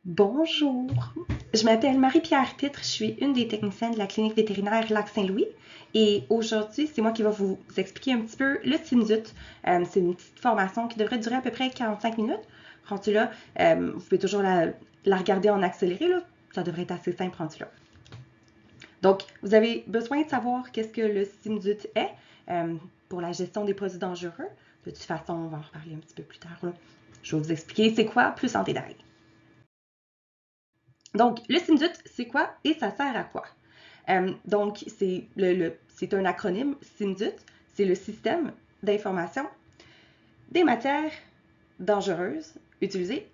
Bonjour, je m'appelle Marie-Pierre Pitre, je suis une des techniciennes de la clinique vétérinaire Lac-Saint-Louis et aujourd'hui, c'est moi qui vais vous expliquer un petit peu le Sinusite. C'est une petite formation qui devrait durer à peu près 45 minutes. Rendu là, vous pouvez toujours la regarder en accéléré, là. Ça devrait être assez simple rendu là. Donc, vous avez besoin de savoir qu'est-ce que le Sinusite est pour la gestion des produits dangereux. De toute façon, on va en reparler un petit peu plus tard, là. Je vais vous expliquer c'est quoi plus en détail. Donc, le Sinusite, c'est quoi et ça sert à quoi? Donc, c'est un acronyme, Sinusite, c'est le système d'information des matières dangereuses utilisées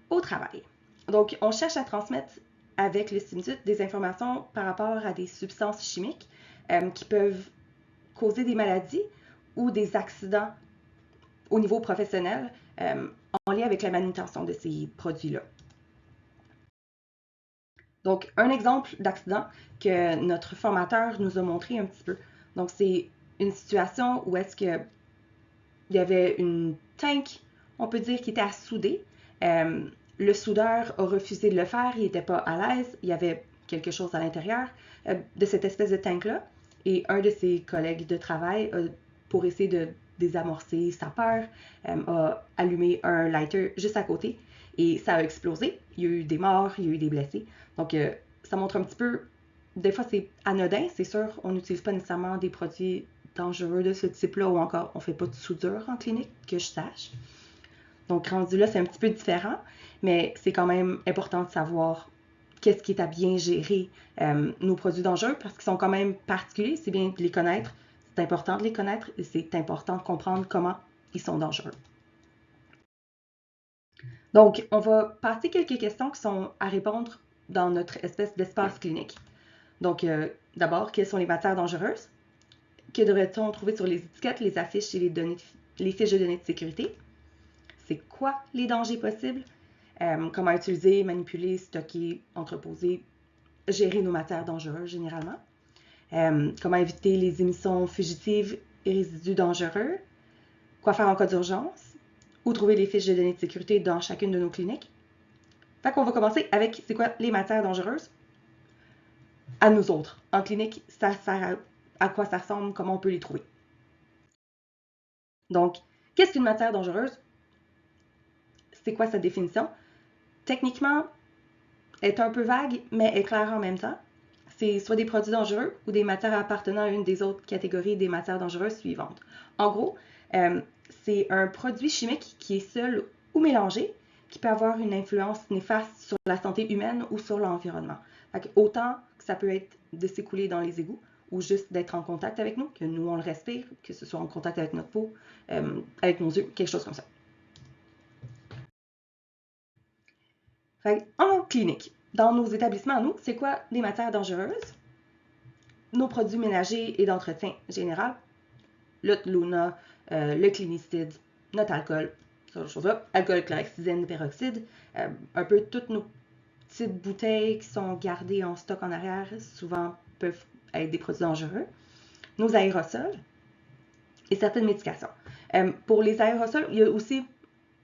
au travail. Donc, on cherche à transmettre avec le Sinusite des informations par rapport à des substances chimiques qui peuvent causer des maladies ou des accidents au niveau professionnel en lien avec la manutention de ces produits-là. Donc, un exemple d'accident que notre formateur nous a montré un petit peu. Donc, c'est une situation où est-ce que il y avait une tank, on peut dire, qui était à souder. Le soudeur a refusé de le faire, il n'était pas à l'aise, il y avait quelque chose à l'intérieur de cette espèce de tank-là. Et un de ses collègues de travail, pour essayer de désamorcer sa peur, a allumé un lighter juste à côté et ça a explosé. Il y a eu des morts, il y a eu des blessés. Donc, ça montre un petit peu, des fois c'est anodin, c'est sûr, on n'utilise pas nécessairement des produits dangereux de ce type-là ou encore on ne fait pas de soudure en clinique, que je sache. Donc, rendu là, c'est un petit peu différent, mais c'est quand même important de savoir qu'est-ce qui est à bien gérer nos produits dangereux parce qu'ils sont quand même particuliers, c'est bien de les connaître, c'est important de les connaître et c'est important de comprendre comment ils sont dangereux. Donc, on va passer quelques questions qui sont à répondre dans notre espèce d'espace clinique. Donc, d'abord, quelles sont les matières dangereuses? Que devrait-on trouver sur les étiquettes, les affiches et les fiches de données de sécurité? C'est quoi les dangers possibles? Comment utiliser, manipuler, stocker, entreposer, gérer nos matières dangereuses généralement? Comment éviter les émissions fugitives et résidus dangereux? Quoi faire en cas d'urgence? Où trouver les fiches de données de sécurité dans chacune de nos cliniques? Fait qu'on va commencer avec c'est quoi les matières dangereuses? À nous autres. En clinique, ça sert à quoi ça ressemble, comment on peut les trouver. Donc, qu'est-ce qu'une matière dangereuse? C'est quoi sa définition? Techniquement, elle est un peu vague, mais est claire en même temps. C'est soit des produits dangereux ou des matières appartenant à une des autres catégories des matières dangereuses suivantes. En gros, c'est un produit chimique qui est seul ou mélangé, qui peut avoir une influence néfaste sur la santé humaine ou sur l'environnement. Autant que ça peut être de s'écouler dans les égouts ou juste d'être en contact avec nous, que nous on le respire, que ce soit en contact avec notre peau, avec nos yeux, quelque chose comme ça. En clinique, dans nos établissements, nous, c'est quoi des matières dangereuses? Nos produits ménagers et d'entretien général, le Luna, le clinicide, notre alcool, ce choses-là, alcool, chlorhexidine, peroxyde, un peu toutes nos petites bouteilles qui sont gardées en stock en arrière, souvent peuvent être des produits dangereux. Nos aérosols et certaines médications. Pour les aérosols, il y a aussi,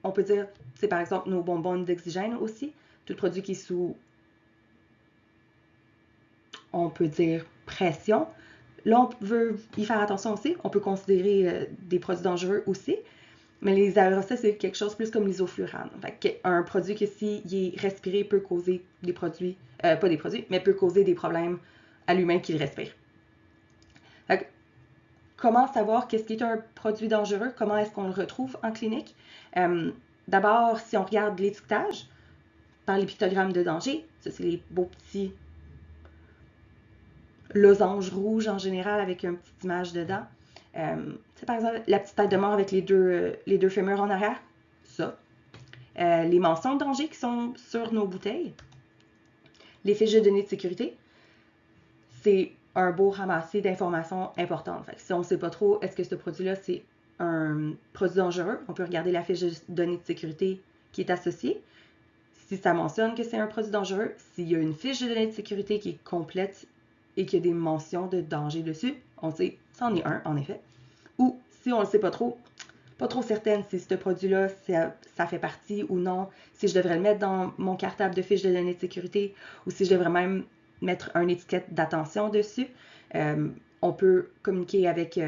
on peut dire, c'est par exemple nos bonbonnes d'oxygène aussi, tout produit qui est sous, on peut dire, pression. Là, on veut y faire attention aussi. On peut considérer des produits dangereux aussi. Mais les aérosols, c'est quelque chose plus comme l'isoflurane. Un produit qui, s'il est respiré, peut causer des produits, pas des produits, mais peut causer des problèmes à l'humain qui le respire. Fait, comment savoir qu'est-ce qui est un produit dangereux? Comment est-ce qu'on le retrouve en clinique? D'abord, si on regarde l'étiquetage, par les pictogrammes de danger, ça c'est les beaux petits losanges rouges en général avec une petite image dedans. Par exemple, la petite tête de mort avec les deux fémurs en arrière, ça. Les mentions de danger qui sont sur nos bouteilles. Les fiches de données de sécurité, c'est un beau ramassis d'informations importantes. Fait que si on ne sait pas trop, est-ce que ce produit-là, c'est un produit dangereux, on peut regarder la fiche de données de sécurité qui est associée. Si ça mentionne que c'est un produit dangereux, s'il y a une fiche de données de sécurité qui est complète et qu'il y a des mentions de danger dessus, on sait c'en est un, en effet. Ou si on ne le sait pas trop, pas trop certaine si ce produit-là, ça fait partie ou non, si je devrais le mettre dans mon cartable de fiches de données de sécurité ou si je devrais même mettre une étiquette d'attention dessus. On peut communiquer avec,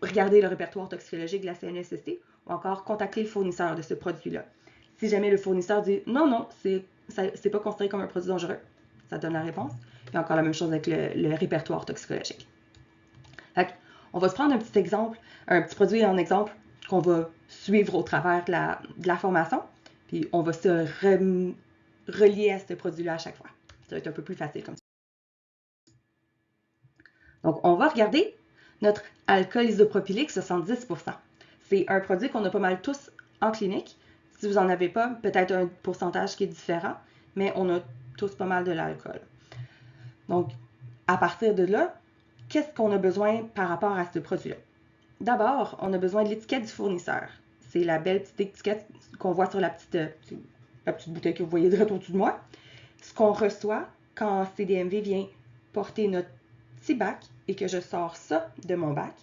regarder le répertoire toxicologique de la CNESST ou encore contacter le fournisseur de ce produit-là. Si jamais le fournisseur dit non, c'est pas considéré comme un produit dangereux, ça donne la réponse. Et encore la même chose avec le répertoire toxicologique. Fait on va se prendre un petit exemple, un petit produit en exemple qu'on va suivre au travers de la formation, puis on va se relier à ce produit-là à chaque fois. Ça va être un peu plus facile comme ça. Donc, on va regarder notre alcool isopropylique 70%. C'est un produit qu'on a pas mal tous en clinique. Si vous n'en avez pas, peut-être un pourcentage qui est différent, mais on a tous pas mal de l'alcool. Donc, à partir de là, qu'est-ce qu'on a besoin par rapport à ce produit-là? D'abord, on a besoin de l'étiquette du fournisseur. C'est la belle petite étiquette qu'on voit sur la petite bouteille que vous voyez direct au-dessus de moi. Ce qu'on reçoit quand CDMV vient porter notre petit bac et que je sors ça de mon bac,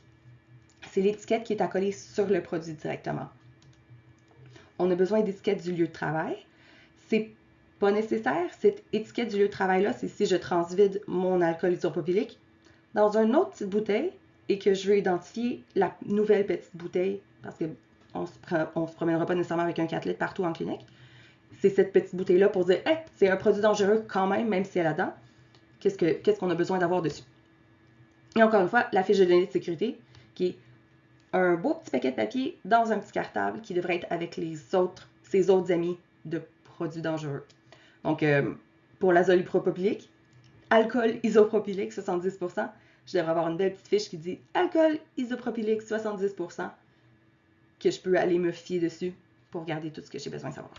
c'est l'étiquette qui est accolée sur le produit directement. On a besoin d'étiquette du lieu de travail. C'est pas nécessaire. Cette étiquette du lieu de travail-là, c'est si je transvide mon alcool isopropylique dans une autre petite bouteille et que je veux identifier la nouvelle petite bouteille, parce qu'on ne se promènera pas nécessairement avec un 4 litres partout en clinique. C'est cette petite bouteille-là pour dire hey, c'est un produit dangereux quand même si elle est là-dedans. Qu'est-ce qu'on a besoin d'avoir dessus? Et encore une fois, la fiche de données de sécurité, qui est un beau petit paquet de papier dans un petit cartable qui devrait être avec ses autres amis de produits dangereux. Donc, pour l'azote isopropylique, alcool isopropylique 70%, je devrais avoir une belle petite fiche qui dit alcool isopropylique 70%, que je peux aller me fier dessus pour regarder tout ce que j'ai besoin de savoir.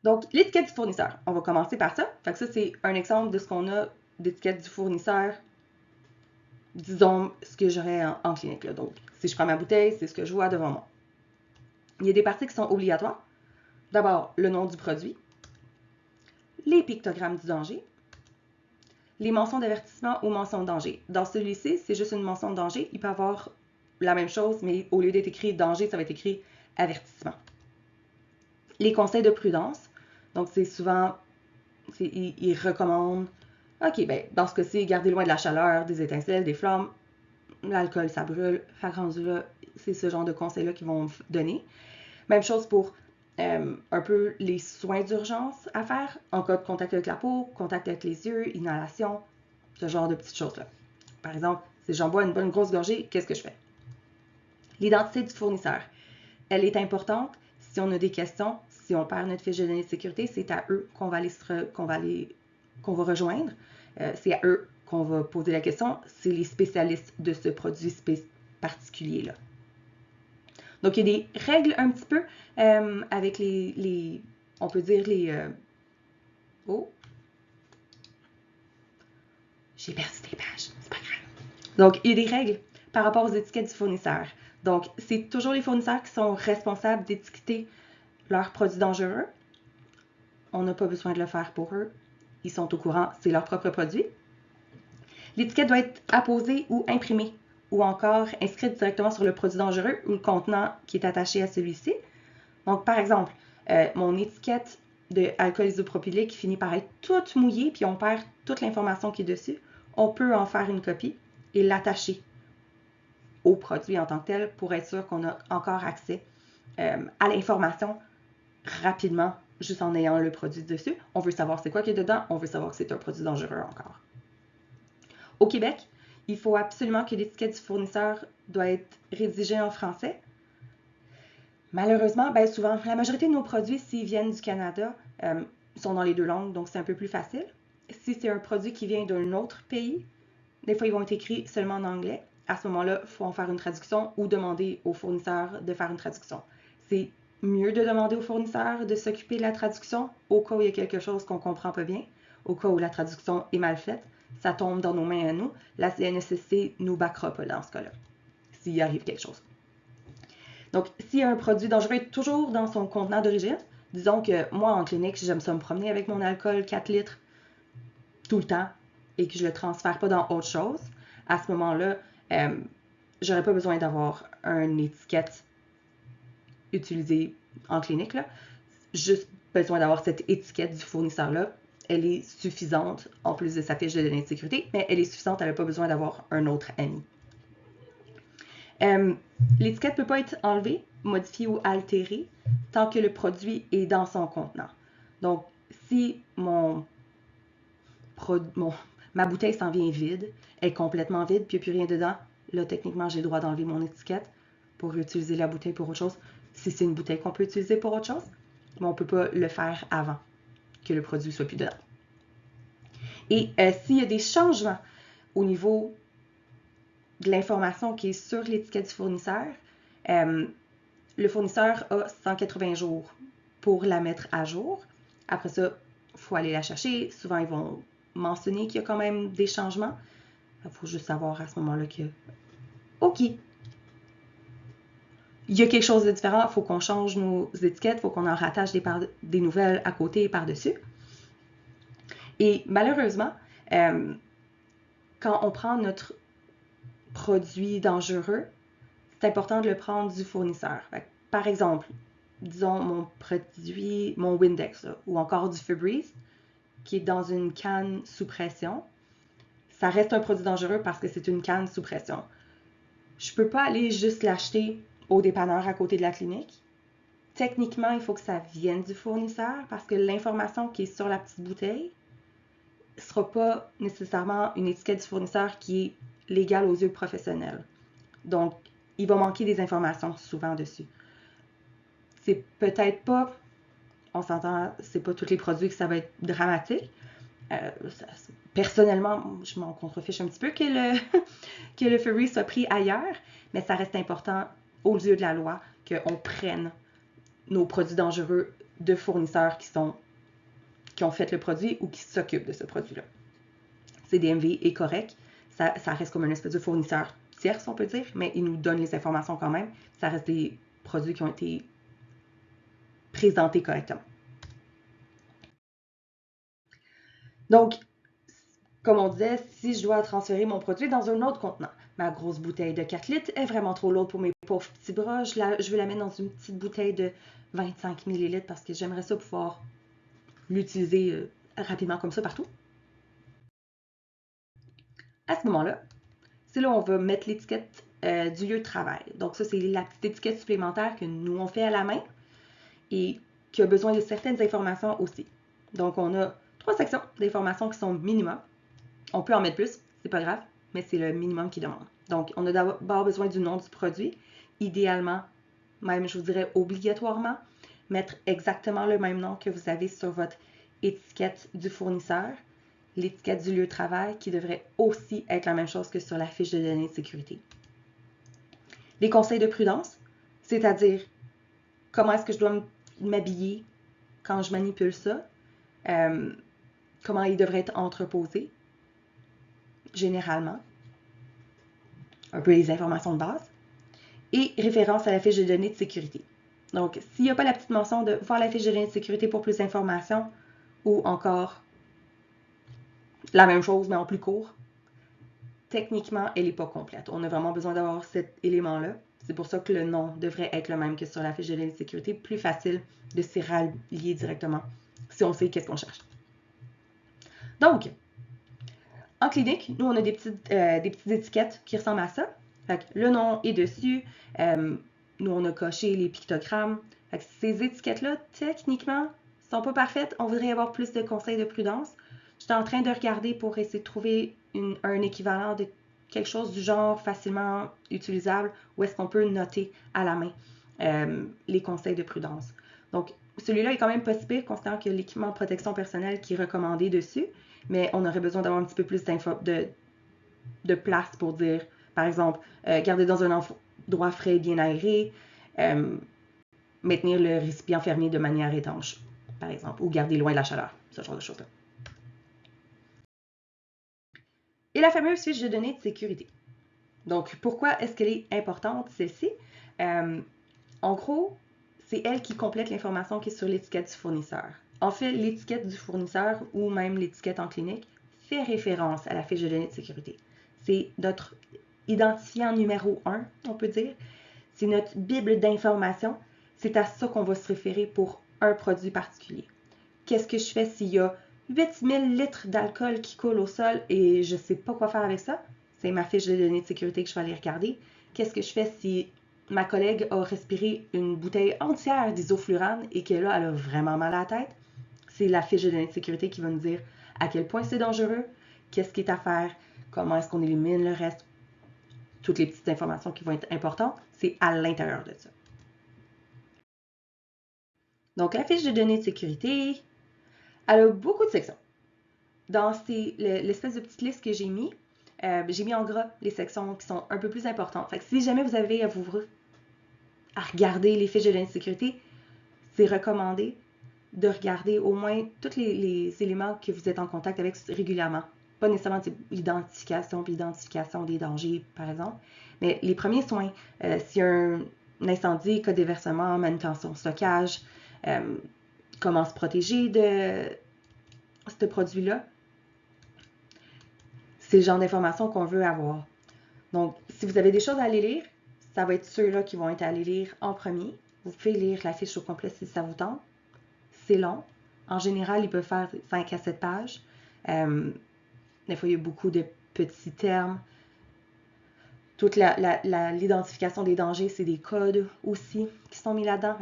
Donc, l'étiquette du fournisseur, on va commencer par ça. Fait que ça, c'est un exemple de ce qu'on a d'étiquette du fournisseur, disons ce que j'aurais en clinique. Là. Donc, si je prends ma bouteille, c'est ce que je vois devant moi. Il y a des parties qui sont obligatoires. D'abord, le nom du produit, les pictogrammes du danger, les mentions d'avertissement ou mentions de danger. Dans celui-ci, c'est juste une mention de danger. Il peut y avoir la même chose, mais au lieu d'être écrit danger, ça va être écrit avertissement. Les conseils de prudence. Donc, c'est souvent, ils recommandent, OK, ben, dans ce cas-ci, gardez loin de la chaleur, des étincelles, des flammes. L'alcool, ça brûle. Fait rendu là, c'est ce genre de conseils-là qu'ils vont donner. Même chose pour un peu les soins d'urgence à faire en cas de contact avec la peau, contact avec les yeux, inhalation, ce genre de petites choses-là. Par exemple, si j'en bois une bonne grosse gorgée, qu'est-ce que je fais? L'identité du fournisseur, elle est importante. Si on a des questions, si on perd notre fiche de données de sécurité, c'est à eux qu'on va rejoindre. C'est à eux qu'on va poser la question. C'est les spécialistes de ce produit particulier-là. Donc, il y a des règles un petit peu avec on peut dire j'ai perdu des pages, c'est pas grave. Donc, il y a des règles par rapport aux étiquettes du fournisseur. Donc, c'est toujours les fournisseurs qui sont responsables d'étiqueter leurs produits dangereux. On n'a pas besoin de le faire pour eux. Ils sont au courant, c'est leur propre produit. L'étiquette doit être apposée ou imprimée ou encore inscrite directement sur le produit dangereux ou le contenant qui est attaché à celui-ci. Donc, par exemple, mon étiquette de alcool isopropylique finit par être toute mouillée puis on perd toute l'information qui est dessus. On peut en faire une copie et l'attacher au produit en tant que tel pour être sûr qu'on a encore accès à l'information rapidement juste en ayant le produit dessus. On veut savoir c'est quoi qui est dedans, on veut savoir que c'est un produit dangereux encore. Au Québec, il faut absolument que l'étiquette du fournisseur doit être rédigée en français. Malheureusement, souvent, la majorité de nos produits, s'ils viennent du Canada, sont dans les deux langues, donc c'est un peu plus facile. Si c'est un produit qui vient d'un autre pays, des fois, ils vont être écrits seulement en anglais. À ce moment-là, il faut en faire une traduction ou demander au fournisseur de faire une traduction. C'est mieux de demander au fournisseur de s'occuper de la traduction au cas où il y a quelque chose qu'on ne comprend pas bien, au cas où la traduction est mal faite. Ça tombe dans nos mains à nous. La CNESST nous backera pas dans ce cas-là, s'il arrive quelque chose. Donc, si un produit dangereux est toujours dans son contenant d'origine, disons que moi, en clinique, j'aime ça me promener avec mon alcool 4 litres tout le temps et que je ne le transfère pas dans autre chose, à ce moment-là, j'aurais pas besoin d'avoir une étiquette utilisée en clinique, là. Juste besoin d'avoir cette étiquette du fournisseur-là. Elle est suffisante, en plus de sa fiche de données de sécurité, mais elle est suffisante, elle n'a pas besoin d'avoir un autre ami. L'étiquette ne peut pas être enlevée, modifiée ou altérée tant que le produit est dans son contenant. Donc, si ma bouteille s'en vient vide, elle est complètement vide, puis il n'y a plus rien dedans, là, techniquement, j'ai le droit d'enlever mon étiquette pour utiliser la bouteille pour autre chose. Si c'est une bouteille qu'on peut utiliser pour autre chose, mais on ne peut pas le faire avant que le produit soit plus dedans. Et s'il y a des changements au niveau de l'information qui est sur l'étiquette du fournisseur, le fournisseur a 180 jours pour la mettre à jour. Après ça, il faut aller la chercher. Souvent, ils vont mentionner qu'il y a quand même des changements. Il faut juste savoir à ce moment-là que, OK, il y a quelque chose de différent, il faut qu'on change nos étiquettes, il faut qu'on en rattache des nouvelles à côté et par-dessus. Et malheureusement, quand on prend notre produit dangereux, c'est important de le prendre du fournisseur. Par exemple, disons mon produit, mon Windex, là, ou encore du Febreze, qui est dans une canne sous pression, ça reste un produit dangereux parce que c'est une canne sous pression. Je ne peux pas aller juste l'acheter au dépanneur à côté de la clinique. Techniquement, il faut que ça vienne du fournisseur parce que l'information qui est sur la petite bouteille ne sera pas nécessairement une étiquette du fournisseur qui est légale aux yeux professionnels. Donc, il va manquer des informations souvent dessus. C'est peut-être pas, on s'entend, c'est pas tous les produits que ça va être dramatique. Personnellement, je m'en contrefiche un petit peu que le Febreze soit pris ailleurs, mais ça reste important aux yeux de la loi qu'on prenne nos produits dangereux de fournisseurs qui ont fait le produit ou qui s'occupent de ce produit-là. CDMV est correct, ça reste comme une espèce de fournisseur tierce, on peut dire, mais il nous donne les informations quand même. Ça reste des produits qui ont été présentés correctement. Donc, comme on disait, si je dois transférer mon produit dans un autre contenant, ma grosse bouteille de 4 litres est vraiment trop lourde pour mes pauvres petits bras, je veux la mettre dans une petite bouteille de 25 ml parce que j'aimerais ça pouvoir l'utiliser rapidement comme ça partout. À ce moment-là, c'est là où on va mettre l'étiquette du lieu de travail. Donc ça, c'est la petite étiquette supplémentaire que nous, on fait à la main et qui a besoin de certaines informations aussi. Donc, on a 3 sections d'informations qui sont minimum. On peut en mettre plus, c'est pas grave, mais c'est le minimum qui demande. Donc, on a d'abord besoin du nom du produit. Idéalement, même je vous dirais obligatoirement, mettre exactement le même nom que vous avez sur votre étiquette du fournisseur, l'étiquette du lieu de travail qui devrait aussi être la même chose que sur la fiche de données de sécurité. Les conseils de prudence, c'est-à-dire comment est-ce que je dois m'habiller quand je manipule ça, comment il devrait être entreposé, généralement, un peu les informations de base, et référence à la fiche de données de sécurité. Donc, s'il n'y a pas la petite mention de voir la fiche de données de sécurité pour plus d'informations, ou encore la même chose mais en plus court, techniquement, elle n'est pas complète. On a vraiment besoin d'avoir cet élément-là. C'est pour ça que le nom devrait être le même que sur la fiche de données de sécurité. Plus facile de s'y rallier directement si on sait qu'est-ce qu'on cherche. Donc, en clinique, nous, on a des petites étiquettes qui ressemblent à ça. Fait que le nom est dessus. Nous, on a coché les pictogrammes. Fait que ces étiquettes-là, techniquement, sont pas parfaites. On voudrait avoir plus de conseils de prudence. J'étais en train de regarder pour essayer de trouver un équivalent de quelque chose du genre facilement utilisable où est-ce qu'on peut noter à la main les conseils de prudence. Donc, celui-là est quand même pas si pire, considérant qu'il y a l'équipement de protection personnelle qui est recommandé dessus, mais on aurait besoin d'avoir un petit peu plus de place pour dire, par exemple, garder dans un endroit frais et bien aéré, maintenir le récipient fermé de manière étanche, par exemple, ou garder loin de la chaleur, ce genre de choses-là. Et la fameuse fiche de données de sécurité. Donc, pourquoi est-ce qu'elle est importante, celle-ci? En gros, c'est elle qui complète l'information qui est sur l'étiquette du fournisseur. En fait, l'étiquette du fournisseur ou même l'étiquette en clinique fait référence à la fiche de données de sécurité. C'est notre identifiant numéro 1, on peut dire. C'est notre bible d'information. C'est à ça qu'on va se référer pour un produit particulier. Qu'est-ce que je fais s'il y a 8000 litres d'alcool qui coulent au sol et je ne sais pas quoi faire avec ça? C'est ma fiche de données de sécurité que je vais aller regarder. Qu'est-ce que je fais si ma collègue a respiré une bouteille entière d'isoflurane et que là, elle a vraiment mal à la tête? C'est la fiche de données de sécurité qui va nous dire à quel point c'est dangereux, qu'est-ce qui est à faire, comment est-ce qu'on élimine le reste. Toutes les petites informations qui vont être importantes, c'est à l'intérieur de ça. Donc, la fiche de données de sécurité, elle a beaucoup de sections. Dans l'espèce de petite liste que j'ai mis en gras les sections qui sont un peu plus importantes. Fait que si jamais vous avez à regarder les fiches de données de sécurité, c'est recommandé de regarder au moins tous les éléments que vous êtes en contact avec régulièrement. Pas nécessairement l'identification puis l'identification des dangers, par exemple, mais les premiers soins, s'il y a un incendie, cas de déversement, manutention, stockage, comment se protéger de ce produit-là, c'est le genre d'informations qu'on veut avoir. Donc, si vous avez des choses à aller lire, ça va être ceux-là qui vont être à aller lire en premier. Vous pouvez lire la fiche au complet si ça vous tente. C'est long. En général, ils peuvent faire 5 à 7 pages. Des fois, il y a beaucoup de petits termes. Toute l'identification des dangers, c'est des codes aussi qui sont mis là-dedans.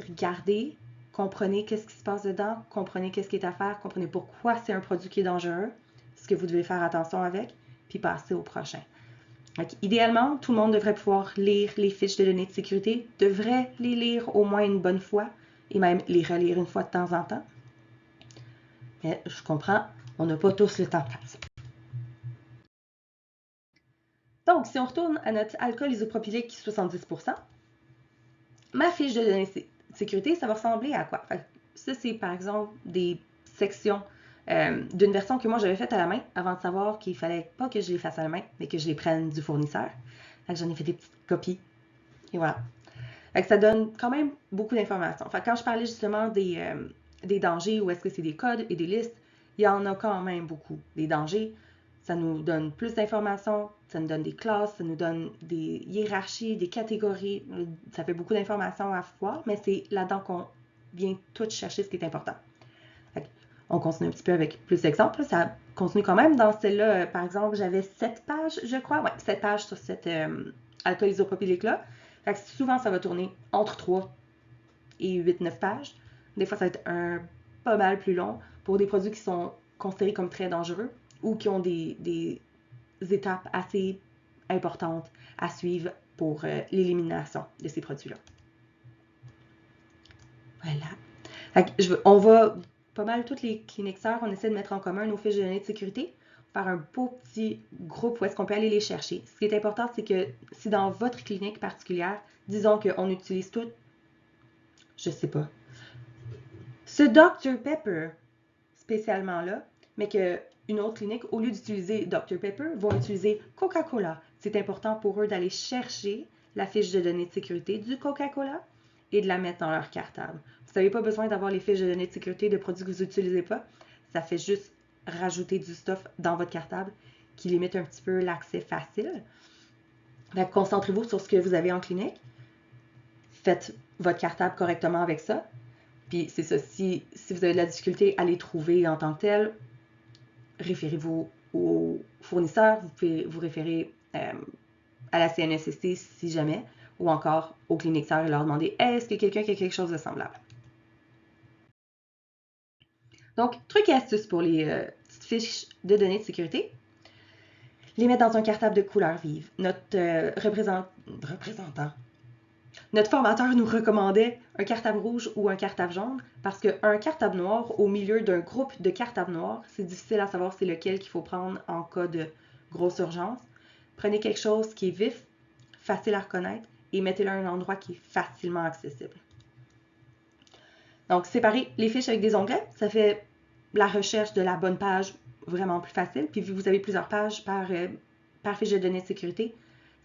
Regardez, comprenez qu'est-ce qui se passe dedans, comprenez qu'est-ce qui est à faire, comprenez pourquoi c'est un produit qui est dangereux, ce que vous devez faire attention avec, puis passez au prochain. Donc, idéalement, tout le monde devrait pouvoir lire les fiches de données de sécurité, devrait les lire au moins une bonne fois et même les relire une fois de temps en temps. Mais je comprends, on n'a pas tous le temps de faire ça. Donc, si on retourne à notre alcool isopropylique 70%, ma fiche de données de sécurité, ça va ressembler à quoi? Ça, c'est par exemple des sections d'une version que moi j'avais faite à la main avant de savoir qu'il fallait pas que je les fasse à la main, mais que je les prenne du fournisseur. J'en ai fait des petites copies. Et voilà. Ça donne quand même beaucoup d'informations. Quand je parlais justement des dangers, ou est-ce que c'est des codes et des listes, il y en a quand même beaucoup. Des dangers, ça nous donne plus d'informations, ça nous donne des classes, ça nous donne des hiérarchies, des catégories. Ça fait beaucoup d'informations à voir, mais c'est là-dedans qu'on vient tout chercher ce qui est important. On continue un petit peu avec plus d'exemples. Ça continue quand même. Dans celle-là, par exemple, j'avais 7 pages, je crois. Oui, 7 pages sur cet alcool isopropylique-là. Souvent, ça va tourner entre 3 et 8-9 pages. Des fois, ça va être pas mal plus long pour des produits qui sont considérés comme très dangereux ou qui ont des étapes assez importantes à suivre pour l'élimination de ces produits-là. Voilà. On va, pas mal toutes les cliniqueurs, on essaie de mettre en commun nos fiches de données de sécurité, faire un beau petit groupe où est-ce qu'on peut aller les chercher. Ce qui est important, c'est que si dans votre clinique particulière, disons qu'on utilise tout, je sais pas, ce Dr Pepper spécialement là, mais qu'une autre clinique, au lieu d'utiliser Dr Pepper, vont utiliser Coca-Cola. C'est important pour eux d'aller chercher la fiche de données de sécurité du Coca-Cola et de la mettre dans leur cartable. Vous n'avez pas besoin d'avoir les fiches de données de sécurité de produits que vous n'utilisez pas. Ça fait juste rajouter du stuff dans votre cartable qui limite un petit peu l'accès facile. Concentrez-vous sur ce que vous avez en clinique. Faites votre cartable correctement avec ça. Puis c'est ça, si vous avez de la difficulté à les trouver en tant que tel, référez-vous au fournisseur. Vous pouvez vous référer à la CNSST si jamais, ou encore au cliniqueur et leur demander « Est-ce que quelqu'un a quelque chose de semblable? » Donc, truc et astuce pour les petites fiches de données de sécurité. Les mettre dans un cartable de couleur vive. Notre formateur nous recommandait un cartable rouge ou un cartable jaune parce qu'un cartable noir au milieu d'un groupe de cartables noirs, c'est difficile à savoir c'est lequel qu'il faut prendre en cas de grosse urgence. Prenez quelque chose qui est vif, facile à reconnaître et mettez-le à un endroit qui est facilement accessible. Donc, séparer les fiches avec des onglets, ça fait la recherche de la bonne page vraiment plus facile. Puis, vu que vous avez plusieurs pages par fiche de données de sécurité,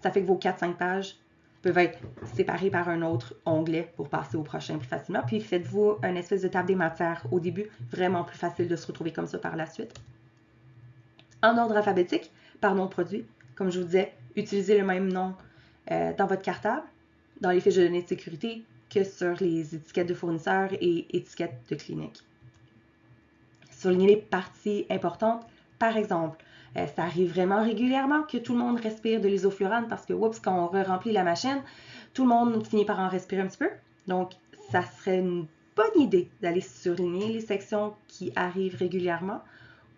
ça fait que vos 4-5 pages peuvent être séparées par un autre onglet pour passer au prochain plus facilement. Puis, faites-vous une espèce de table des matières au début, vraiment plus facile de se retrouver comme ça par la suite. En ordre alphabétique, par nom de produit, comme je vous disais, utiliser le même nom dans votre cartable, dans les fiches de données de sécurité, que sur les étiquettes de fournisseurs et étiquettes de clinique. Souligner les parties importantes. Par exemple, ça arrive vraiment régulièrement que tout le monde respire de l'isoflurane parce que, oups, quand on re-remplit la machine, tout le monde finit par en respirer un petit peu. Donc, ça serait une bonne idée d'aller souligner les sections qui arrivent régulièrement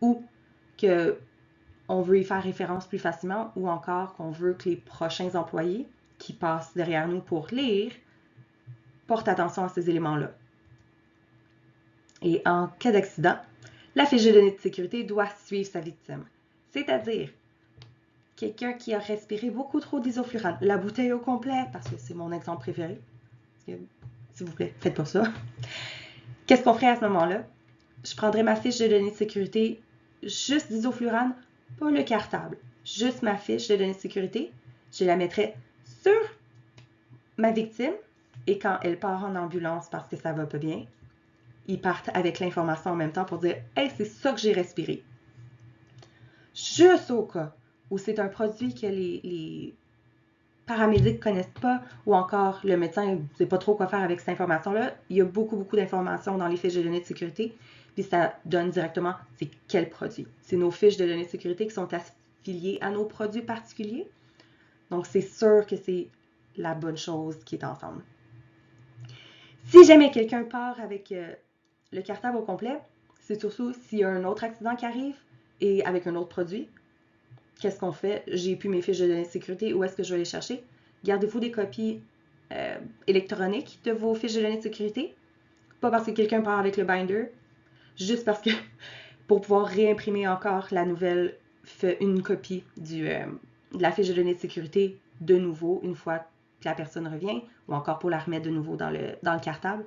ou qu'on veut y faire référence plus facilement ou encore qu'on veut que les prochains employés qui passent derrière nous pour lire portent attention à ces éléments-là. Et en cas d'accident, la fiche de données de sécurité doit suivre sa victime. C'est-à-dire, quelqu'un qui a respiré beaucoup trop d'isoflurane, la bouteille au complet, parce que c'est mon exemple préféré. S'il vous plaît, faites pas ça. Qu'est-ce qu'on ferait à ce moment-là? Je prendrais ma fiche de données de sécurité, juste d'isoflurane, pas le cartable, juste ma fiche de données de sécurité. Je la mettrais sur ma victime et quand elle part en ambulance parce que ça va pas bien, ils partent avec l'information en même temps pour dire « Hey, c'est ça que j'ai respiré ». Juste au cas où c'est un produit que les paramédics ne connaissent pas ou encore le médecin ne sait pas trop quoi faire avec cette information-là, il y a beaucoup d'informations dans les fiches de données de sécurité, puis ça donne directement c'est quel produit. C'est nos fiches de données de sécurité qui sont affiliées à nos produits particuliers. Donc, c'est sûr que c'est la bonne chose qui est ensemble. Si jamais quelqu'un part avec le cartable au complet, c'est surtout s'il y a un autre accident qui arrive et avec un autre produit, qu'est-ce qu'on fait? J'ai plus mes fiches de données de sécurité, où est-ce que je vais les chercher? Gardez-vous des copies électroniques de vos fiches de données de sécurité. Pas parce que quelqu'un part avec le binder, juste parce que pour pouvoir réimprimer encore la nouvelle, fait une copie de la fiche de données de sécurité de nouveau une fois que la personne revient, ou encore pour la remettre de nouveau dans le cartable.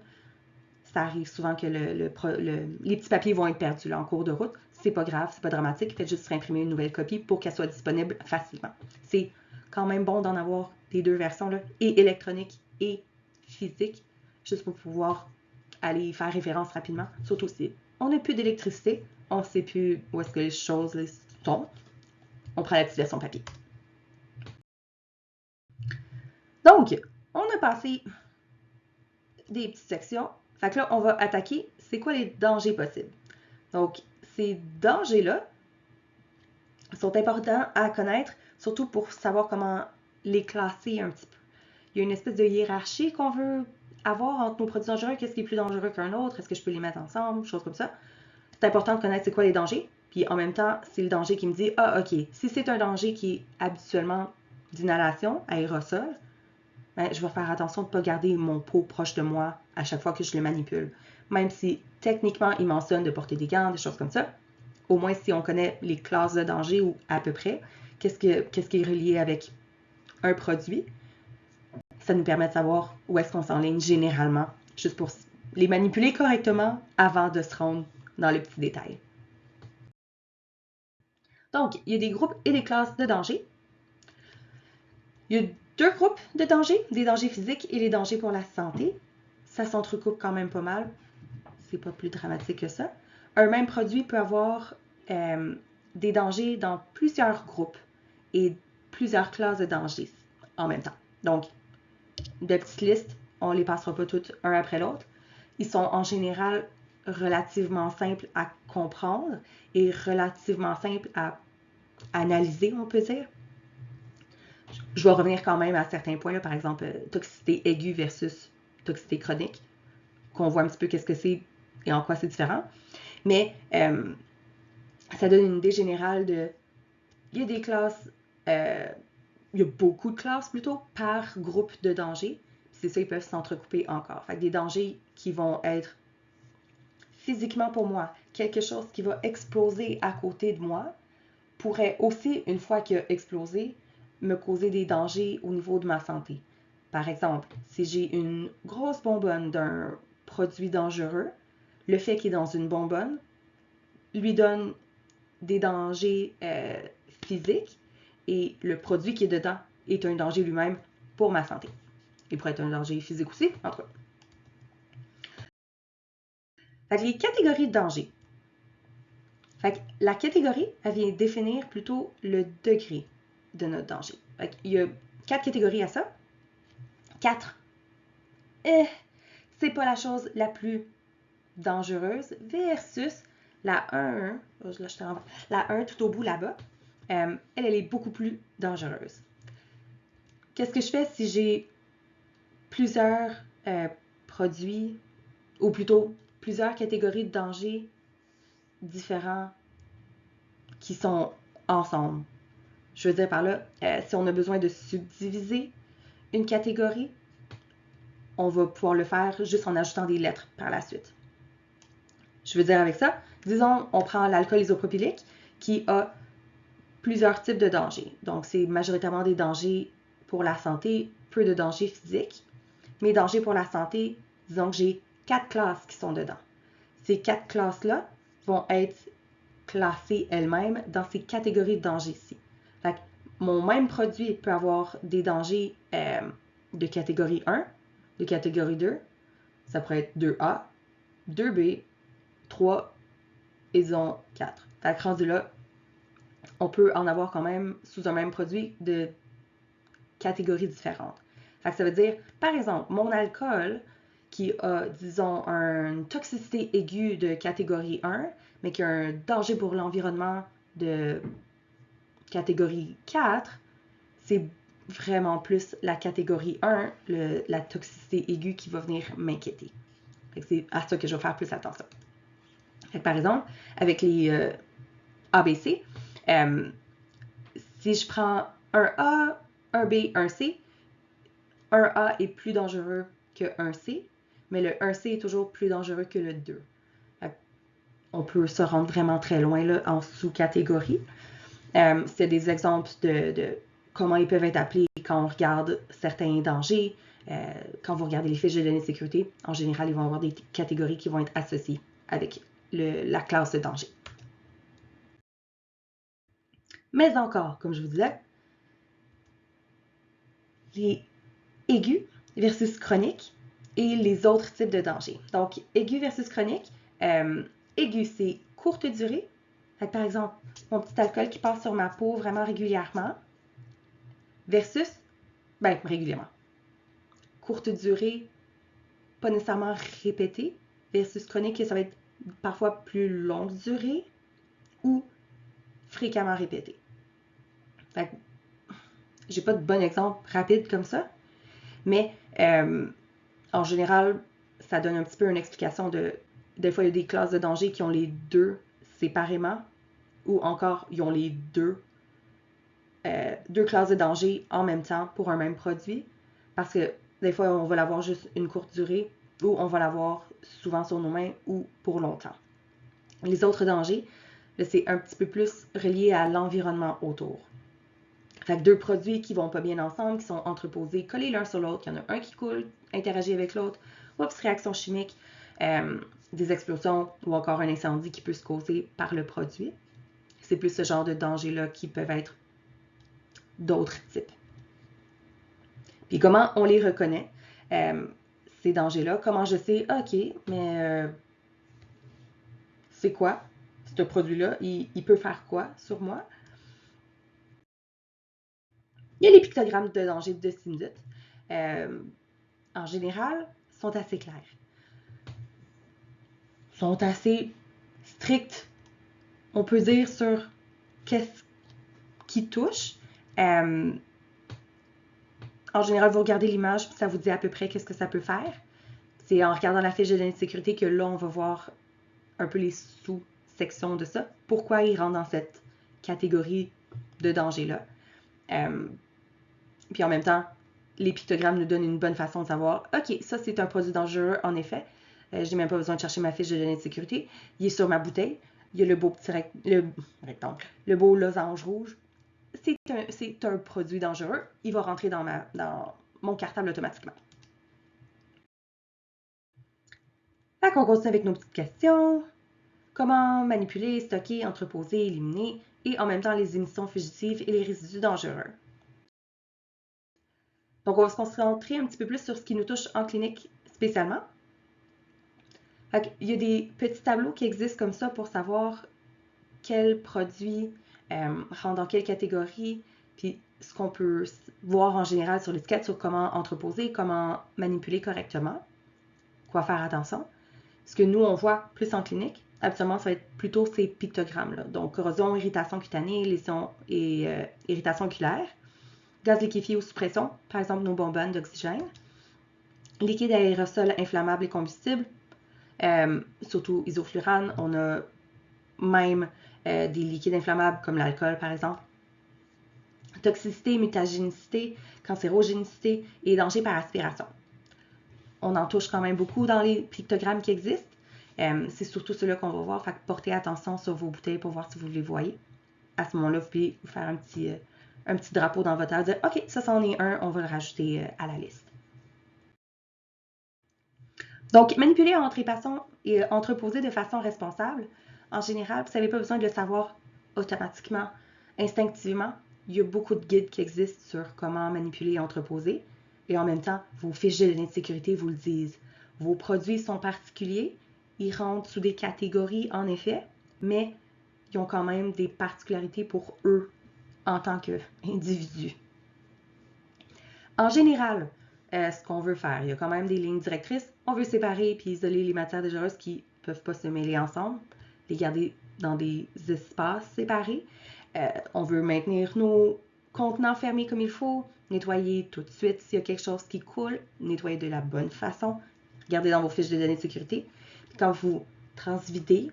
Ça arrive souvent que les petits papiers vont être perdus là, en cours de route. C'est pas grave, c'est pas dramatique. Faites juste réimprimer une nouvelle copie pour qu'elle soit disponible facilement. C'est quand même bon d'en avoir les deux versions, là, et électronique et physique, juste pour pouvoir aller faire référence rapidement. Surtout si on n'a plus d'électricité, on ne sait plus où est-ce que les choses sont. On prend la petite version papier. Donc, on a passé des petites sections. Fait que là, on va attaquer, c'est quoi les dangers possibles. Donc, ces dangers-là sont importants à connaître, surtout pour savoir comment les classer un petit peu. Il y a une espèce de hiérarchie qu'on veut avoir entre nos produits dangereux. Qu'est-ce qui est plus dangereux qu'un autre? Est-ce que je peux les mettre ensemble? Choses comme ça. C'est important de connaître c'est quoi les dangers. Puis en même temps, c'est le danger qui me dit, ah ok, si c'est un danger qui est habituellement d'inhalation, aérosol, ben, je vais faire attention de ne pas garder mon pot proche de moi à chaque fois que je le manipule. Même si techniquement, il mentionne de porter des gants, des choses comme ça. Au moins, si on connaît les classes de danger ou à peu près, qu'est-ce qui est relié avec un produit, ça nous permet de savoir où est-ce qu'on s'enligne généralement, juste pour les manipuler correctement avant de se rendre dans les petits détails. Donc, il y a des groupes et des classes de danger. Il y a deux groupes de dangers, des dangers physiques et les dangers pour la santé. Ça s'entrecoupe quand même pas mal. C'est pas plus dramatique que ça. Un même produit peut avoir des dangers dans plusieurs groupes et plusieurs classes de dangers en même temps. Donc, de petites listes, on ne les passera pas toutes un après l'autre. Ils sont en général relativement simples à comprendre et relativement simples à analyser, on peut dire. Je vais revenir quand même à certains points, là, par exemple, toxicité aiguë versus toxicité chronique, qu'on voit un petit peu qu'est-ce que c'est et en quoi c'est différent. Mais ça donne une idée générale de... Il y a des classes, il y a beaucoup de classes plutôt, par groupe de dangers. C'est ça, ils peuvent s'entrecouper encore. Fait que des dangers qui vont être physiquement pour moi, quelque chose qui va exploser à côté de moi, pourrait aussi, une fois qu'il a explosé, me causer des dangers au niveau de ma santé. Par exemple, si j'ai une grosse bonbonne d'un produit dangereux, le fait qu'il est dans une bonbonne lui donne des dangers physiques et le produit qui est dedans est un danger lui-même pour ma santé. Il pourrait être un danger physique aussi, en tout cas. Fait que les catégories de danger. Fait que la catégorie, elle vient définir plutôt le degré de notre danger. Il y a 4 catégories à ça. 4, c'est pas la chose la plus dangereuse versus la 1, la 1 tout au bout là-bas, elle est beaucoup plus dangereuse. Qu'est-ce que je fais si j'ai plusieurs produits, ou plutôt plusieurs catégories de dangers différents qui sont ensemble? Je veux dire par là, si on a besoin de subdiviser une catégorie, on va pouvoir le faire juste en ajoutant des lettres par la suite. Je veux dire avec ça, disons, on prend l'alcool isopropylique qui a plusieurs types de dangers. Donc, c'est majoritairement des dangers pour la santé, peu de dangers physiques. Mes dangers pour la santé, disons que j'ai 4 classes qui sont dedans. Ces 4 classes-là vont être classées elles-mêmes dans ces catégories de dangers-ci. Mon même produit peut avoir des dangers de catégorie 1, de catégorie 2, ça pourrait être 2A, 2B, 3 et disons 4. Fait que rendu là, on peut en avoir quand même sous un même produit de catégories différentes. Fait que ça veut dire, par exemple, mon alcool qui a, disons, une toxicité aiguë de catégorie 1, mais qui a un danger pour l'environnement de catégorie 4, c'est vraiment plus la catégorie 1, la toxicité aiguë qui va venir m'inquiéter. C'est à ça que je vais faire plus attention. Fait que par exemple, avec les ABC, si je prends un A, un B, un C, un A est plus dangereux que un C, mais le 1C est toujours plus dangereux que le 2. On peut se rendre vraiment très loin là, en sous-catégories. C'est des exemples de comment ils peuvent être appelés quand on regarde certains dangers. Quand vous regardez les fiches de données de sécurité, en général, ils vont avoir des catégories qui vont être associées avec la classe de danger. Mais encore, comme je vous disais, les aigus versus chroniques et les autres types de dangers. Donc, aigu versus chronique. Aigu, c'est courte durée. Fait que, par exemple, mon petit alcool qui passe sur ma peau vraiment régulièrement versus, régulièrement. Courte durée, pas nécessairement répétée, versus chronique, ça va être parfois plus longue durée ou fréquemment répétée. Fait que, j'ai pas de bon exemple rapide comme ça, mais en général, ça donne un petit peu une explication des fois, il y a des classes de danger qui ont les deux séparément, ou encore, ils ont les deux classes de danger en même temps pour un même produit, parce que des fois, on va l'avoir juste une courte durée, ou on va l'avoir souvent sur nos mains, ou pour longtemps. Les autres dangers, c'est un petit peu plus relié à l'environnement autour. Fait que 2 produits qui vont pas bien ensemble, qui sont entreposés, collés l'un sur l'autre, il y en a un qui coule, interagit avec l'autre, oups, réaction chimique, des explosions ou encore un incendie qui peut se causer par le produit. C'est plus ce genre de dangers-là qui peuvent être d'autres types. Puis comment on les reconnaît, ces dangers-là? Comment je sais, ok, mais c'est quoi ce produit-là? Il peut faire quoi sur moi? Il y a les pictogrammes de danger de sinusite. En général, sont assez clairs. Sont assez stricts, on peut dire, sur qu'est-ce qui touche. En général, vous regardez l'image, ça vous dit à peu près qu'est-ce que ça peut faire. C'est en regardant la fiche de données de sécurité que là, on va voir un peu les sous-sections de ça. Pourquoi ils rentrent dans cette catégorie de danger-là. Puis en même temps, les pictogrammes nous donnent une bonne façon de savoir, ok, ça c'est un produit dangereux, en effet. Je n'ai même pas besoin de chercher ma fiche de données de sécurité. Il est sur ma bouteille. Il y a le beau petit rectangle, le beau losange rouge. C'est un produit dangereux. Il va rentrer dans mon cartable automatiquement. Fait qu'on continue avec nos petites questions. Comment manipuler, stocker, entreposer, éliminer et en même temps les émissions fugitives et les résidus dangereux. Donc, on va se concentrer un petit peu plus sur ce qui nous touche en clinique spécialement. Il y a des petits tableaux qui existent comme ça pour savoir quel produit rentre dans quelle catégorie, Puis ce qu'on peut voir en général sur l'étiquette sur comment entreposer, comment manipuler correctement, quoi faire attention. Ce que nous, on voit plus en clinique, habituellement, ça va être plutôt ces pictogrammes-là. Donc, corrosion, irritation cutanée, lésion et irritation oculaire. Gaz liquéfié ou sous pression, par exemple nos bonbonnes d'oxygène. Liquide aérosol inflammable et combustible, surtout isoflurane. On a même des liquides inflammables comme l'alcool, par exemple. Toxicité, mutagénicité, cancérogénicité et danger par aspiration. On en touche quand même beaucoup dans les pictogrammes qui existent. C'est surtout ceux-là qu'on va voir. Fait que portez attention sur vos bouteilles pour voir si vous les voyez. À ce moment-là, vous pouvez vous faire un petit drapeau dans votre tête, dire OK, ça c'en est un, on va le rajouter à la liste. Donc, manipuler entre passants et entreposer de façon responsable, en général, vous n'avez pas besoin de le savoir automatiquement, instinctivement. Il y a beaucoup de guides qui existent sur comment manipuler et entreposer. Et en même temps, vos fiches de données de sécurité vous le disent. Vos produits sont particuliers, ils rentrent sous des catégories en effet, mais ils ont quand même des particularités pour eux en tant qu'individus. En général, ce qu'on veut faire, il y a quand même des lignes directrices. On veut séparer puis isoler les matières dangereuses qui ne peuvent pas se mêler ensemble, les garder dans des espaces séparés. On veut maintenir nos contenants fermés comme il faut, nettoyer tout de suite s'il y a quelque chose qui coule, nettoyer de la bonne façon, regardez dans vos fiches de données de sécurité. Puis quand vous transvidez,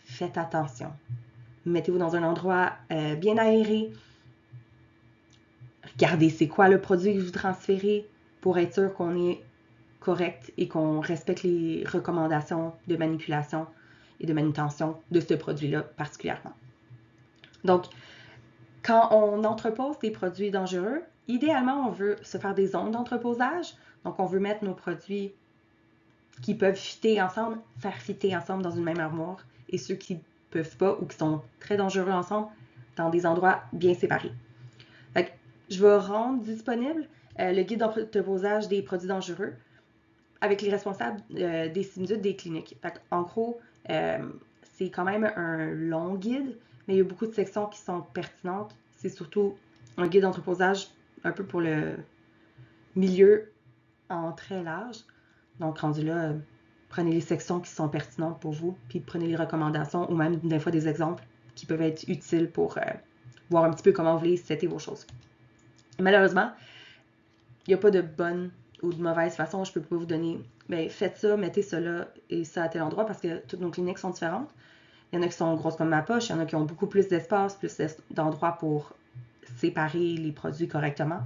faites attention. Mettez-vous dans un endroit bien aéré. Regardez c'est quoi le produit que vous transférez pour être sûr qu'on est correct et qu'on respecte les recommandations de manipulation et de manutention de ce produit-là particulièrement. Donc, quand on entrepose des produits dangereux, idéalement, on veut se faire des zones d'entreposage. Donc, on veut mettre nos produits qui peuvent fitter ensemble, faire fitter ensemble dans une même armoire, et ceux qui ne peuvent pas ou qui sont très dangereux ensemble dans des endroits bien séparés. Fait que je vais rendre disponible le guide d'entreposage des produits dangereux avec les responsables des similitudes des cliniques. Fait en gros, c'est quand même un long guide, mais il y a beaucoup de sections qui sont pertinentes. C'est surtout un guide d'entreposage un peu pour le milieu en très large. Donc, rendu là, prenez les sections qui sont pertinentes pour vous, puis prenez les recommandations ou même des fois des exemples qui peuvent être utiles pour voir un petit peu comment vous voulez setter vos choses. Malheureusement, il n'y a pas de bonne ou de mauvaise façon. Je ne peux pas vous donner, mais faites ça, mettez ça là et ça à tel endroit parce que toutes nos cliniques sont différentes. Il y en a qui sont grosses comme ma poche, il y en a qui ont beaucoup plus d'espace, plus d'endroits pour séparer les produits correctement.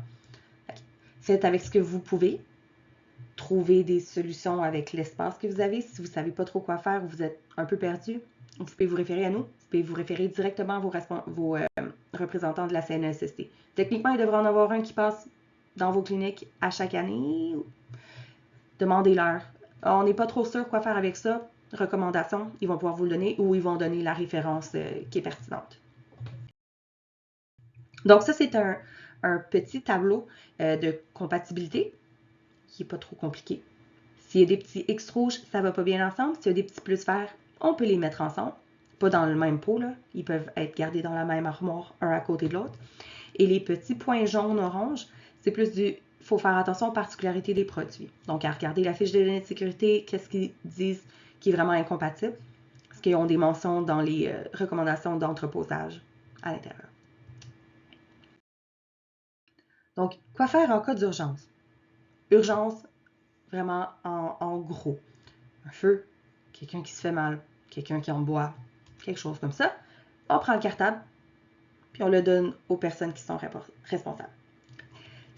Faites avec ce que vous pouvez. Trouvez des solutions avec l'espace que vous avez. Si vous ne savez pas trop quoi faire ou vous êtes un peu perdu, vous pouvez vous référer à nous. Vous pouvez vous référer directement à vos représentants de la CNESST. Techniquement, il devrait en avoir un qui passe dans vos cliniques à chaque année. Demandez-leur. On n'est pas trop sûr quoi faire avec ça. Recommandation, ils vont pouvoir vous le donner ou ils vont donner la référence qui est pertinente. Donc ça, c'est un petit tableau de compatibilité qui n'est pas trop compliqué. S'il y a des petits X rouges, ça ne va pas bien ensemble. S'il y a des petits plus verts, on peut les mettre ensemble. Pas dans le même pot, là. Ils peuvent être gardés dans la même armoire, un à côté de l'autre. Et les petits points jaunes-orange, c'est plus du... Il faut faire attention aux particularités des produits. Donc, à regarder la fiche de données de sécurité, qu'est-ce qu'ils disent qui est vraiment incompatible. Est-ce qu'ils ont des mentions dans les recommandations d'entreposage à l'intérieur. Donc, quoi faire en cas d'urgence? Urgence, vraiment en gros. Un feu, quelqu'un qui se fait mal, quelqu'un qui en boit, quelque chose comme ça. On prend le cartable, puis on le donne aux personnes qui sont responsables.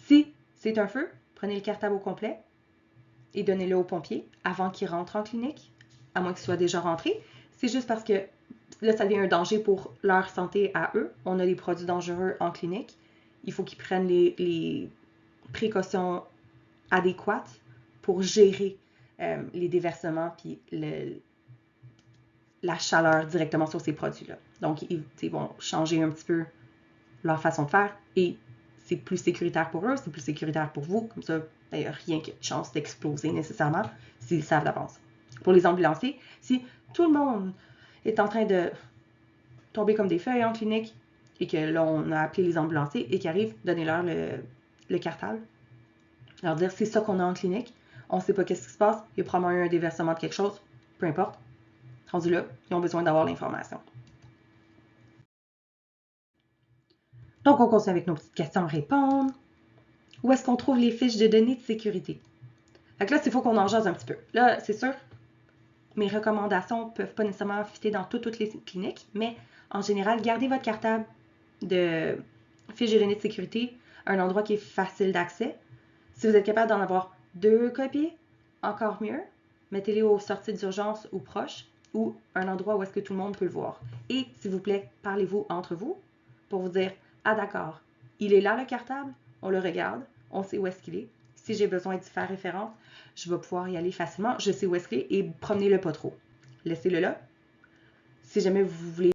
Si c'est un feu, prenez le cartable au complet et donnez-le aux pompiers avant qu'ils rentrent en clinique, à moins qu'ils soient déjà rentrés. C'est juste parce que là, ça devient un danger pour leur santé à eux. On a des produits dangereux en clinique. Il faut qu'ils prennent les précautions adéquates pour gérer les déversements puis la chaleur directement sur ces produits-là. Donc, ils vont changer un petit peu leur façon de faire et c'est plus sécuritaire pour eux, c'est plus sécuritaire pour vous. Comme ça, il n'y a rien qui a de chance d'exploser nécessairement s'ils savent d'avance. Pour les ambulanciers, si tout le monde est en train de tomber comme des feuilles en clinique, et que là, on a appelé les ambulanciers et qu'ils arrivent, donnez-leur le cartable. Leur dire, c'est ça qu'on a en clinique. On ne sait pas qu'est-ce qui se passe. Il y a probablement eu un déversement de quelque chose. Peu importe. Rendu là, ils ont besoin d'avoir l'information. Donc, on continue avec nos petites questions à répondre. Où est-ce qu'on trouve les fiches de données de sécurité? Fait que là, il faut qu'on en jase un petit peu. Là, c'est sûr, mes recommandations ne peuvent pas nécessairement fitter dans toutes les cliniques, mais en général, gardez votre cartable de fiches de données de sécurité à un endroit qui est facile d'accès. Si vous êtes capable d'en avoir 2 copies, encore mieux. Mettez-les aux sorties d'urgence ou proches, ou un endroit où est-ce que tout le monde peut le voir. Et, s'il vous plaît, parlez-vous entre vous pour vous dire, ah d'accord, il est là le cartable, on le regarde, on sait où est-ce qu'il est. Si j'ai besoin d'y faire référence, je vais pouvoir y aller facilement, je sais où est-ce qu'il est, et promenez-le pas trop. Laissez-le là. Si jamais vous voulez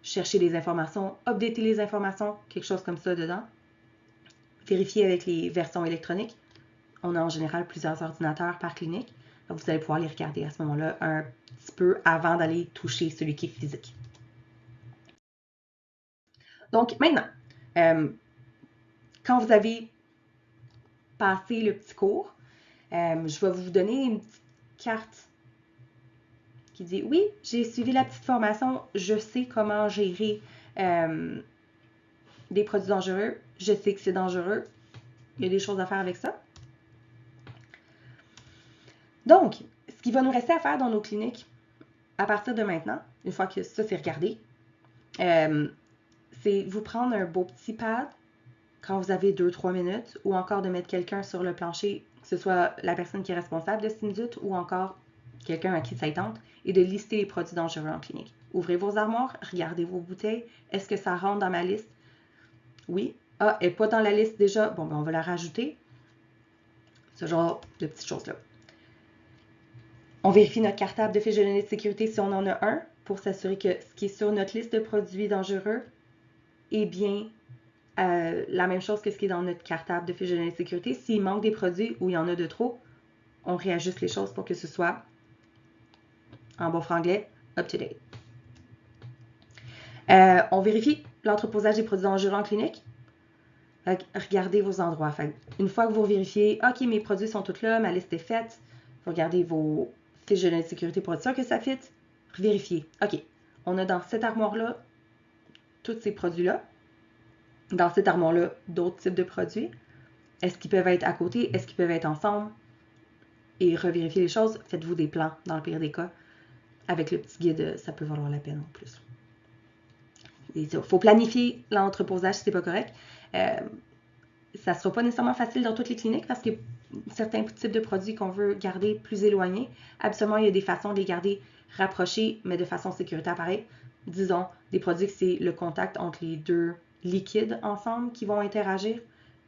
chercher des informations, updater les informations, quelque chose comme ça dedans, vérifiez avec les versions électroniques. On a en général plusieurs ordinateurs par clinique. Donc vous allez pouvoir les regarder à ce moment-là un petit peu avant d'aller toucher celui qui est physique. Donc maintenant, quand vous avez passé le petit cours, je vais vous donner une petite carte qui dit « Oui, j'ai suivi la petite formation, je sais comment gérer des produits dangereux, je sais que c'est dangereux, il y a des choses à faire avec ça. » Donc, ce qui va nous rester à faire dans nos cliniques, à partir de maintenant, une fois que ça c'est regardé, c'est vous prendre un beau petit pad quand vous avez 2-3 minutes, ou encore de mettre quelqu'un sur le plancher, que ce soit la personne qui est responsable de cette minute, ou encore quelqu'un à qui ça tente, et de lister les produits dangereux en clinique. Ouvrez vos armoires, regardez vos bouteilles. Est-ce que ça rentre dans ma liste? Oui. Ah, elle n'est pas dans la liste déjà? Bon, ben on va la rajouter. Ce genre de petites choses-là. On vérifie notre cartable de fiches de données de sécurité si on en a un, pour s'assurer que ce qui est sur notre liste de produits dangereux est bien la même chose que ce qui est dans notre cartable de fiches de données de sécurité. S'il manque des produits ou il y en a de trop, on réajuste les choses pour que ce soit, en bon franglais, up-to-date. On vérifie l'entreposage des produits dangereux en clinique. Regardez vos endroits. Une fois que vous vérifiez, OK, mes produits sont tous là, ma liste est faite, vous regardez vos fiches de données de sécurité pour être sûr que ça fit. Vérifiez. OK, on a dans cette armoire-là tous ces produits-là. Dans cette armoire-là, d'autres types de produits. Est-ce qu'ils peuvent être à côté? Est-ce qu'ils peuvent être ensemble? Et revérifier les choses. Faites-vous des plans, dans le pire des cas. Avec le petit guide, ça peut valoir la peine en plus. Il faut planifier l'entreposage si c'est pas correct. Ça ne sera pas nécessairement facile dans toutes les cliniques parce qu'il y a certains types de produits qu'on veut garder plus éloignés. Absolument, il y a des façons de les garder rapprochés, mais de façon sécuritaire pareil. Disons, des produits que c'est le contact entre les deux liquides ensemble qui vont interagir.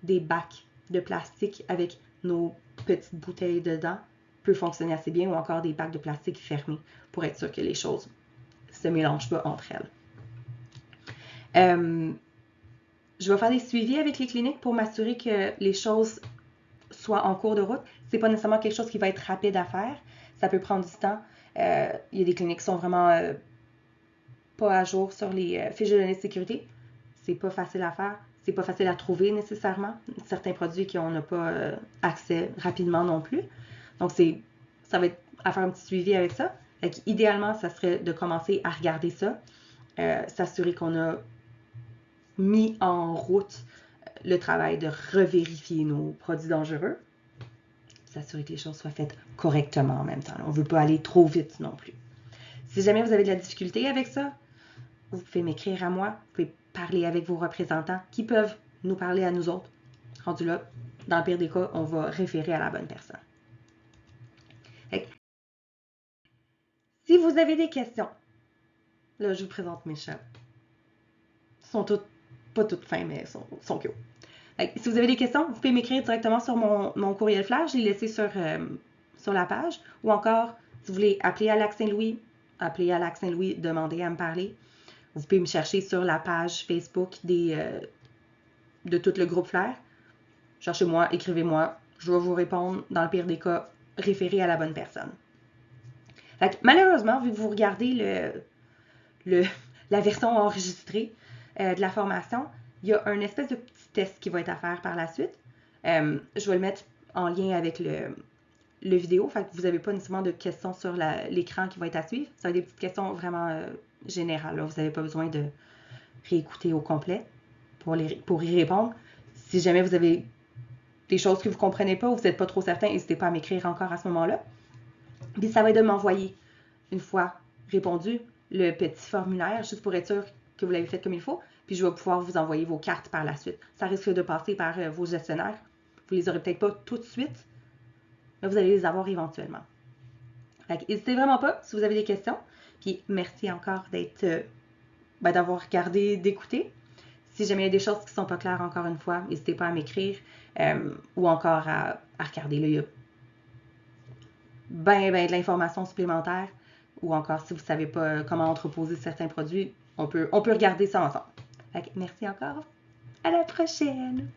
Des bacs de plastique avec nos petites bouteilles dedans peut fonctionner assez bien, ou encore des bacs de plastique fermés pour être sûr que les choses ne se mélangent pas entre elles. Je vais faire des suivis avec les cliniques pour m'assurer que les choses soient en cours de route. C'est pas nécessairement quelque chose qui va être rapide à faire. Ça peut prendre du temps. Il y a des cliniques qui sont vraiment pas à jour sur les fiches de données de sécurité. C'est pas facile à faire. C'est pas facile à trouver nécessairement. Certains produits qu'on n'a pas accès rapidement non plus. Donc, ça va être à faire un petit suivi avec ça. Idéalement, ça serait de commencer à regarder ça. S'assurer qu'on a mis en route le travail de revérifier nos produits dangereux. S'assurer que les choses soient faites correctement en même temps. On ne veut pas aller trop vite non plus. Si jamais vous avez de la difficulté avec ça, vous pouvez m'écrire à moi. Vous pouvez parler avec vos représentants qui peuvent nous parler à nous autres. Rendu là, dans le pire des cas, on va référer à la bonne personne. Si vous avez des questions, là, je vous présente mes chats. Ils sont pas toutes fins, mais sont cute. Si vous avez des questions, vous pouvez m'écrire directement sur mon courriel flash. Je l'ai laissé sur la page. Ou encore, si vous voulez appeler à Lac Saint-Louis, appelez à Lac Saint-Louis, demandez à me parler. Vous pouvez me chercher sur la page Facebook de tout le groupe Flair. Cherchez-moi, écrivez-moi. Je vais vous répondre. Dans le pire des cas, référez à la bonne personne. Malheureusement, vu que vous regardez la version enregistrée, de la formation, il y a un espèce de petit test qui va être à faire par la suite. Je vais le mettre en lien avec le vidéo, fait que vous n'avez pas nécessairement de questions sur l'écran qui va être à suivre. Ça va être des petites questions vraiment générales. Là. Vous n'avez pas besoin de réécouter au complet pour y répondre. Si jamais vous avez des choses que vous ne comprenez pas ou vous n'êtes pas trop certain, n'hésitez pas à m'écrire encore à ce moment-là. Puis ça va être de m'envoyer, une fois répondu, le petit formulaire, juste pour être sûr que vous l'avez fait comme il faut. Puis je vais pouvoir vous envoyer vos cartes par la suite. Ça risque de passer par vos gestionnaires. Vous les aurez peut-être pas tout de suite, mais vous allez les avoir éventuellement. N'hésitez vraiment pas si vous avez des questions. Puis merci encore d'avoir regardé, d'écouter. Si jamais il y a des choses qui ne sont pas claires, encore une fois, n'hésitez pas à m'écrire ou encore à regarder. Là, il y a de l'information supplémentaire ou encore si vous ne savez pas comment entreposer certains produits, on peut regarder ça ensemble. Merci encore. À la prochaine!